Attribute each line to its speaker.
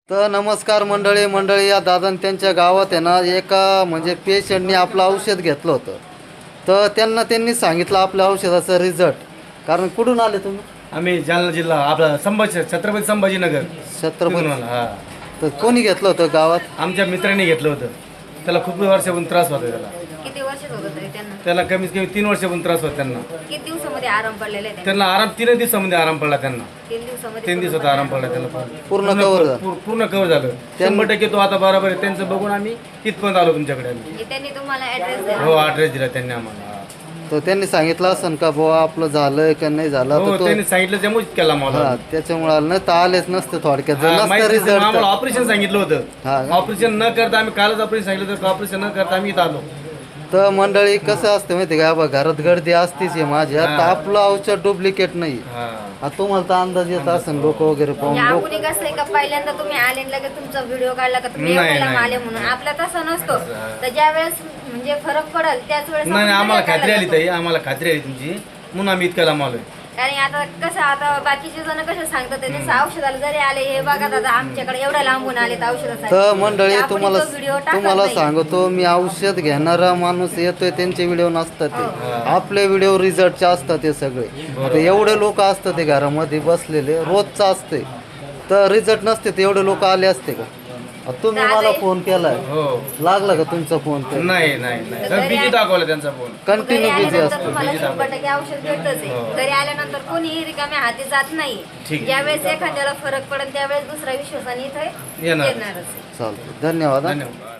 Speaker 1: तर नमस्कार मंडळी या दादा त्यांच्या गावात आहे ना एका म्हणजे पेशंटने आपलं औषध घेतलं होतं. तर त्यांनी सांगितलं आपल्या औषधाचा रिझल्ट. कारण कुठून आले तुम्ही?
Speaker 2: आम्ही जालना जिल्हा आपला छत्रपती संभाजीनगर.
Speaker 1: छत्रपती.
Speaker 2: हा,
Speaker 1: तर कोणी घेतलं होतं गावात?
Speaker 2: आमच्या मित्रांनी घेतलं होतं. त्याला खूप वर्षापासून त्रास होता.
Speaker 3: किती वर्ष होतं तरी
Speaker 2: त्याला कमीत कमी 3 वर्षापासून त्रास होता त्यांना.
Speaker 3: किती दिवसामध्ये आराम पडलेला आहे
Speaker 2: त्यांना आराम 3 दिवसामध्ये आराम पडला त्यांना.
Speaker 3: 3 दिवसामध्ये
Speaker 2: 3 दिवसात आराम पडला त्यांना.
Speaker 1: पूर्ण कव्हर झालं.
Speaker 2: पूर्ण कव्हर झालं. 100% तो आता बरोबर आहे. त्यांचं बघून आम्ही इथपर्यंत आलो तुमच्याकडे.
Speaker 3: म्हणजे त्यांनी तुम्हाला ऍड्रेस दिला.
Speaker 2: हो, ॲड्रेस दिला त्यांनी आम्हाला.
Speaker 1: तर त्यांनी सांगितलं असं का बुवा आपलं झालं का नाही झालं.
Speaker 2: हो,
Speaker 1: तर
Speaker 2: त्यांनी सांगितलं त्यामुळेच केला मला.
Speaker 1: त्याच्यामुळे आलं नाही तर आलेच नसते थोडक्यात जर नसतं
Speaker 2: आम्हाला
Speaker 1: रिझल्ट.
Speaker 2: ऑपरेशन सांगितलं होतं.
Speaker 1: हा.
Speaker 2: ऑपरेशन न करता आम्ही कालच ऑपरेशन सांगितलं होतं. ऑपरेशन न करता आम्ही इथं आलो.
Speaker 1: तर मंडळी कसं असतं माहिती का, घरात गर्दी असतेच आहे माझ्या. तर आपलं औषध डुप्लिकेट नाही.
Speaker 2: हा.
Speaker 1: आता तुम्हाला तर अंदाज येत असेल लोक वगैरे पाहून.
Speaker 3: म्हणजे
Speaker 1: लोक
Speaker 3: आपण कसं आहे का पहिल्यांदा तुम्ही आले आणि लगेच तुमचा व्हिडिओ काढला का तुम्ही
Speaker 2: नाही,
Speaker 3: एवढ्याला
Speaker 2: नाही.
Speaker 3: आले म्हणून आपला तसं नसतो. तर ज्या वेळेस म्हणजे फरक पडेल त्याच वेळेस
Speaker 2: नाही,
Speaker 3: आपण
Speaker 2: आम्हाला
Speaker 3: video
Speaker 2: खात्री
Speaker 3: काढला
Speaker 2: आली
Speaker 3: जातो.
Speaker 2: ताई, आम्हाला खात्री आली तुमची, म्हणून आम्ही इतक्या लांब आलोय.
Speaker 3: कारण आता कसं आता बाकीचे जण कसं सांगतात ते जसं औषधाला जरी आले हे बघा दादा आमच्याकडे एवढ्या लांबून आले तर औषधासाठी.
Speaker 1: तर मंडळी
Speaker 3: आपण
Speaker 1: तुम्हाला
Speaker 3: तो video टाकत
Speaker 1: तुम्हाला
Speaker 3: नाही.
Speaker 1: सांगतो मी, औषध घेणारा माणूस येतोय त्यांचे व्हिडिओ नसतात ते. आपले व्हिडिओ रिझल्टचे असतात ते सगळे. तर एवढे लोक असतात ते घरामध्ये बसलेले रोजचं असते. तर रिझल्ट नसते तर एवढे लोक आले असते का? तुम्ही मला फोन केलाय,
Speaker 2: हो.
Speaker 1: लागला का तुमचा फोन?
Speaker 2: नाही बिजी दाखवला त्यांचा फोन.
Speaker 1: कंटिन्यू
Speaker 3: घरी
Speaker 1: बिझी
Speaker 3: आल्यानंतर
Speaker 1: असतो.
Speaker 3: तुम्हाला 100% औषध भेटतच आहे. घरी आल्यानंतर कोणीही रिकाम्या हाती जात नाही.
Speaker 2: ठीक आहे.
Speaker 3: ज्यावेळेस एखाद्याला फरक पडेल त्यावेळेस दुसरा विश्वासाने इथे
Speaker 2: येणार.
Speaker 3: येणारच आहे.
Speaker 1: चालतं, धन्यवाद हा.
Speaker 2: धन्यवाद.